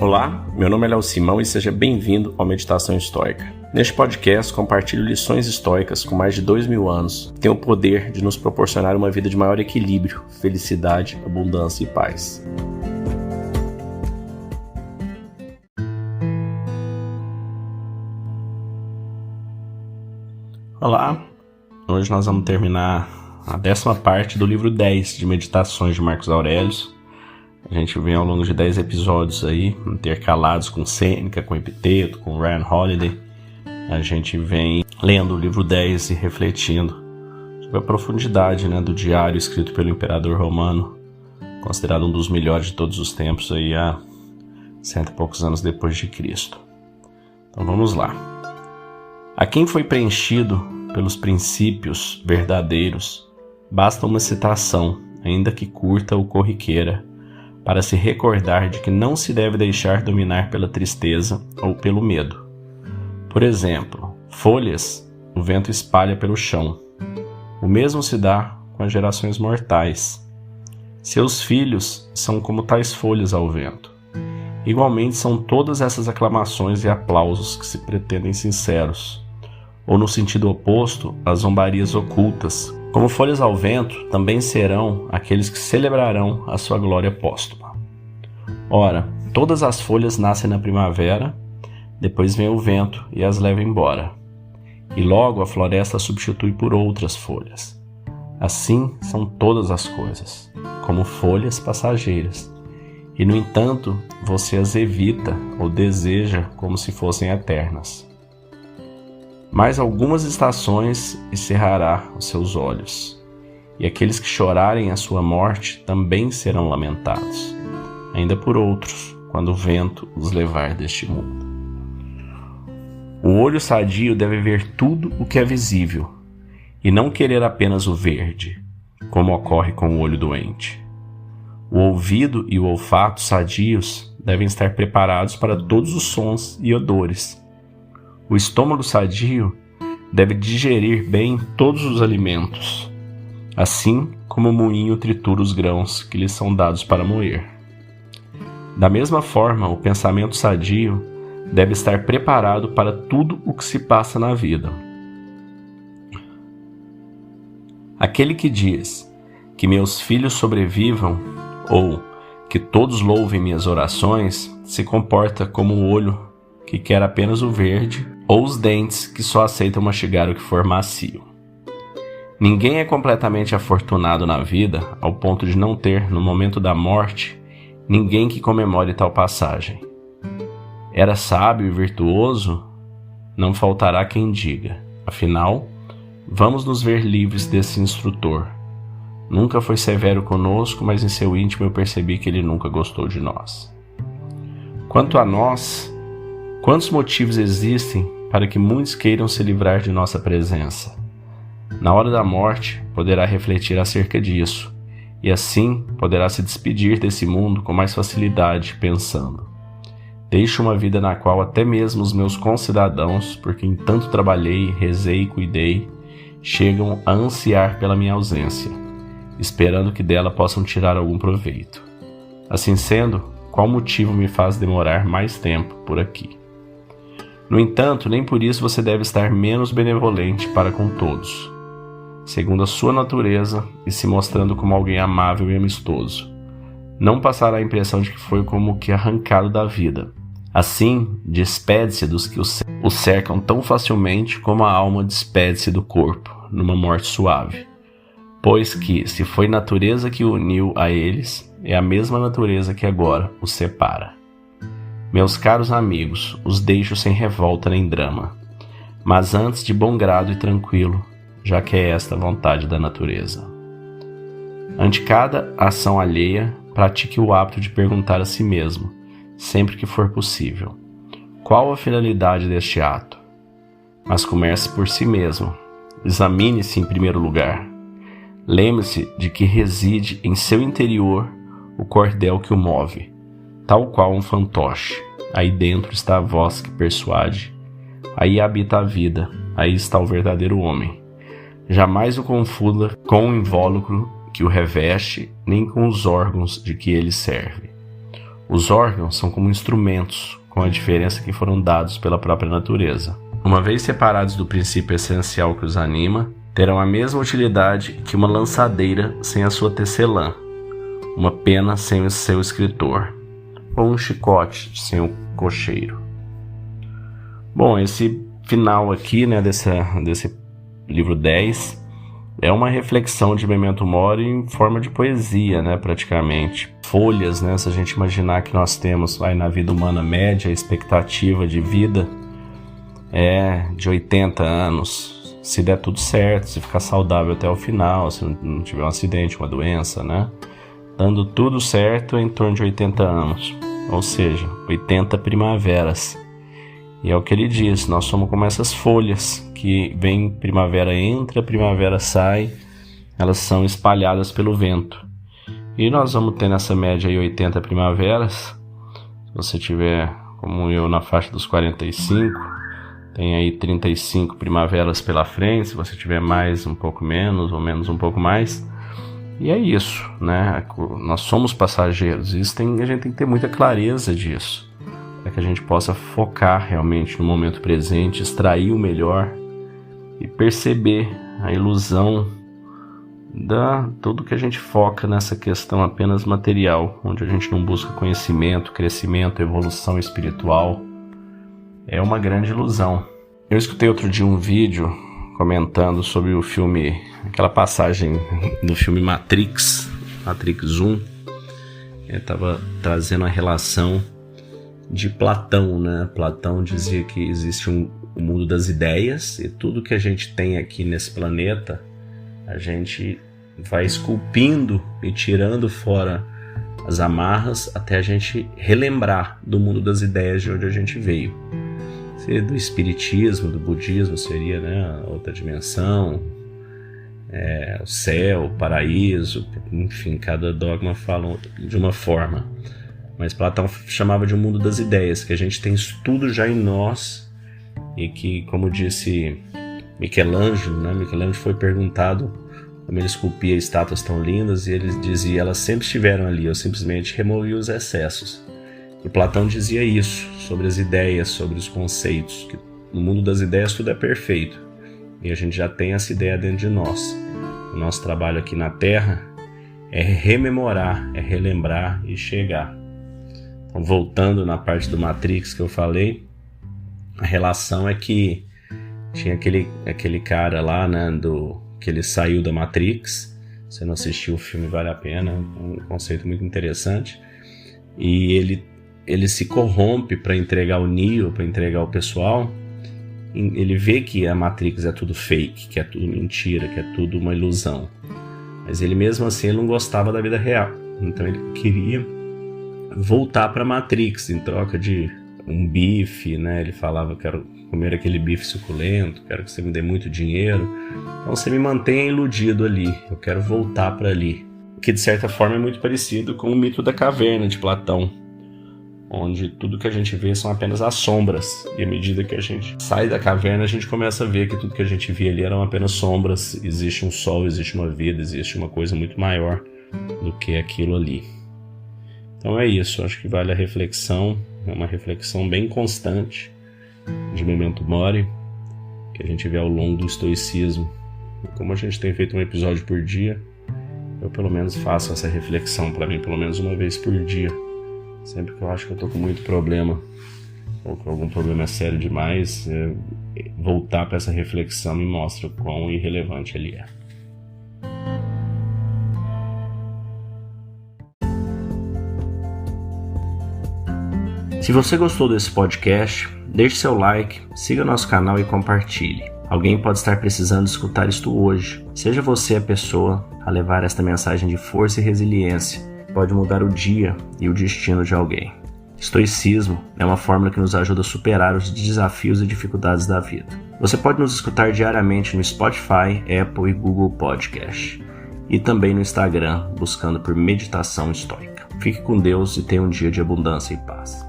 Olá, meu nome é Léo Simão e seja bem-vindo ao Meditação Estoica. Neste podcast compartilho lições estoicas com mais de 2000 anos que têm o poder de nos proporcionar uma vida de maior equilíbrio, felicidade, abundância e paz. Olá, hoje nós vamos terminar a 10ª parte do livro 10 de Meditações de Marcos Aurelius. A gente vem ao longo de 10 episódios aí, intercalados com Sêneca, com Epiteto, com Ryan Holiday. A gente vem lendo o livro 10 e refletindo sobre a profundidade, do diário escrito pelo imperador romano, considerado um dos melhores de todos os tempos aí há 100 e poucos anos depois de Cristo. Então vamos lá. A quem foi preenchido pelos princípios verdadeiros, basta uma citação, ainda que curta ou corriqueira, para se recordar de que não se deve deixar dominar pela tristeza ou pelo medo. Por exemplo, folhas o vento espalha pelo chão. O mesmo se dá com as gerações mortais. Seus filhos são como tais folhas ao vento. Igualmente são todas essas aclamações e aplausos que se pretendem sinceros, ou no sentido oposto, as zombarias ocultas. Como folhas ao vento, também serão aqueles que celebrarão a sua glória póstuma. Ora, todas as folhas nascem na primavera, depois vem o vento e as leva embora. E logo a floresta substitui por outras folhas. Assim são todas as coisas, como folhas passageiras. E, no entanto, você as evita ou deseja como se fossem eternas. Mais algumas estações e cerrará os seus olhos, e aqueles que chorarem a sua morte também serão lamentados, ainda por outros, quando o vento os levar deste mundo. O olho sadio deve ver tudo o que é visível, e não querer apenas o verde, como ocorre com o olho doente. O ouvido e o olfato sadios devem estar preparados para todos os sons e odores. O estômago sadio deve digerir bem todos os alimentos, assim como o moinho tritura os grãos que lhe são dados para moer. Da mesma forma, o pensamento sadio deve estar preparado para tudo o que se passa na vida. Aquele que diz que meus filhos sobrevivam ou que todos louvem minhas orações se comporta como o olho que quer apenas o verde, ou os dentes que só aceitam mastigar o que for macio. Ninguém é completamente afortunado na vida ao ponto de não ter, no momento da morte, ninguém que comemore tal passagem. Era sábio e virtuoso? Não faltará quem diga. Afinal, vamos nos ver livres desse instrutor. Nunca foi severo conosco, mas em seu íntimo eu percebi que ele nunca gostou de nós. Quanto a nós, quantos motivos existem para que muitos queiram se livrar de nossa presença? Na hora da morte, poderá refletir acerca disso, e assim poderá se despedir desse mundo com mais facilidade, pensando: deixo uma vida na qual até mesmo os meus concidadãos, por quem tanto trabalhei, rezei e cuidei, chegam a ansiar pela minha ausência, esperando que dela possam tirar algum proveito. Assim sendo, qual motivo me faz demorar mais tempo por aqui? No entanto, nem por isso você deve estar menos benevolente para com todos, segundo a sua natureza e se mostrando como alguém amável e amistoso. Não passará a impressão de que foi como que arrancado da vida. Assim, despede-se dos que o cercam tão facilmente como a alma despede-se do corpo, numa morte suave. Pois que, se foi natureza que o uniu a eles, é a mesma natureza que agora os separa. Meus caros amigos, os deixo sem revolta nem drama, mas antes de bom grado e tranquilo, já que é esta a vontade da natureza. Ante cada ação alheia, pratique o hábito de perguntar a si mesmo, sempre que for possível, qual a finalidade deste ato? Mas comece por si mesmo, examine-se em primeiro lugar. Lembre-se de que reside em seu interior o cordel que o move, tal qual um fantoche. Aí dentro está a voz que persuade. Aí habita a vida, aí está o verdadeiro homem. Jamais o confunda com o invólucro que o reveste, nem com os órgãos de que ele serve. Os órgãos são como instrumentos, com a diferença que foram dados pela própria natureza. Uma vez separados do princípio essencial que os anima, terão a mesma utilidade que uma lançadeira sem a sua tecelã, uma pena sem o seu escritor, ou um chicote sem o cocheiro. Bom, esse final aqui, né, desse livro 10 é uma reflexão de Memento Mori em forma de poesia, né, praticamente. Folhas, né, se a gente imaginar que nós temos aí na vida humana média, a expectativa de vida é de 80 anos, se der tudo certo, se ficar saudável até o final, se não tiver um acidente, uma doença, né, dando tudo certo, é em torno de 80 anos, ou seja, 80 primaveras. E é o que ele diz, nós somos como essas folhas que vem primavera entra, primavera sai, elas são espalhadas pelo vento. E nós vamos ter nessa média aí 80 primaveras. Se você tiver, como eu, na faixa dos 45, tem aí 35 primaveras pela frente. Se você tiver mais, um pouco menos, ou menos um pouco mais. E é isso, né? Nós somos passageiros. A gente tem que ter muita clareza disso, para que a gente possa focar realmente no momento presente, extrair o melhor e perceber a ilusão da tudo que a gente foca nessa questão apenas material, onde a gente não busca conhecimento, crescimento, evolução espiritual. É uma grande ilusão. Eu escutei outro dia um vídeo comentando sobre o filme, aquela passagem do filme Matrix 1. Ele estava trazendo a relação de Platão, né? Platão dizia que existe o mundo das ideias e tudo que a gente tem aqui nesse planeta, a gente vai esculpindo e tirando fora as amarras até a gente relembrar do mundo das ideias de onde a gente veio. Se do espiritismo, do budismo seria, né, outra dimensão, o céu, o paraíso, enfim, cada dogma fala de uma forma. Mas Platão chamava de um mundo das ideias, que a gente tem isso tudo já em nós e que, como disse Michelangelo, né? Michelangelo foi perguntado como ele esculpia estátuas tão lindas e ele dizia, elas sempre estiveram ali, eu simplesmente removi os excessos. E Platão dizia isso sobre as ideias, sobre os conceitos, que no mundo das ideias tudo é perfeito e a gente já tem essa ideia dentro de nós. O nosso trabalho aqui na Terra é rememorar, é relembrar e chegar. Então, voltando na parte do Matrix que eu falei, a relação é que tinha aquele cara lá, né, que ele saiu da Matrix. Se não assistiu o filme, vale a pena, é um conceito muito interessante. E ele se corrompe para entregar o Neo, para entregar o pessoal. Ele vê que a Matrix é tudo fake, que é tudo mentira, que é tudo uma ilusão. Mas ele mesmo assim ele não gostava da vida real. Então ele queria voltar para a Matrix em troca de um bife, né? Ele falava, quero comer aquele bife suculento, quero que você me dê muito dinheiro. Então você me mantenha iludido ali, eu quero voltar para ali. Que de certa forma é muito parecido com o mito da caverna de Platão, onde tudo que a gente vê são apenas as sombras. E à medida que a gente sai da caverna, a gente começa a ver que tudo que a gente via ali eram apenas sombras. Existe um sol, existe uma vida, existe uma coisa muito maior do que aquilo ali. Então é isso, acho que vale a reflexão, é uma reflexão bem constante de Memento Mori, que a gente vê ao longo do estoicismo. E como a gente tem feito um episódio por dia, eu pelo menos faço essa reflexão para mim pelo menos uma vez por dia. Sempre que eu acho que eu tô com muito problema, ou que algum problema é sério demais, voltar para essa reflexão me mostra o quão irrelevante ele é. Se você gostou desse podcast, deixe seu like, siga nosso canal e compartilhe. Alguém pode estar precisando escutar isto hoje. Seja você a pessoa a levar esta mensagem de força e resiliência. Pode mudar o dia e o destino de alguém. Estoicismo é uma fórmula que nos ajuda a superar os desafios e dificuldades da vida. Você pode nos escutar diariamente no Spotify, Apple e Google Podcast. E também no Instagram, buscando por Meditação Estoica. Fique com Deus e tenha um dia de abundância e paz.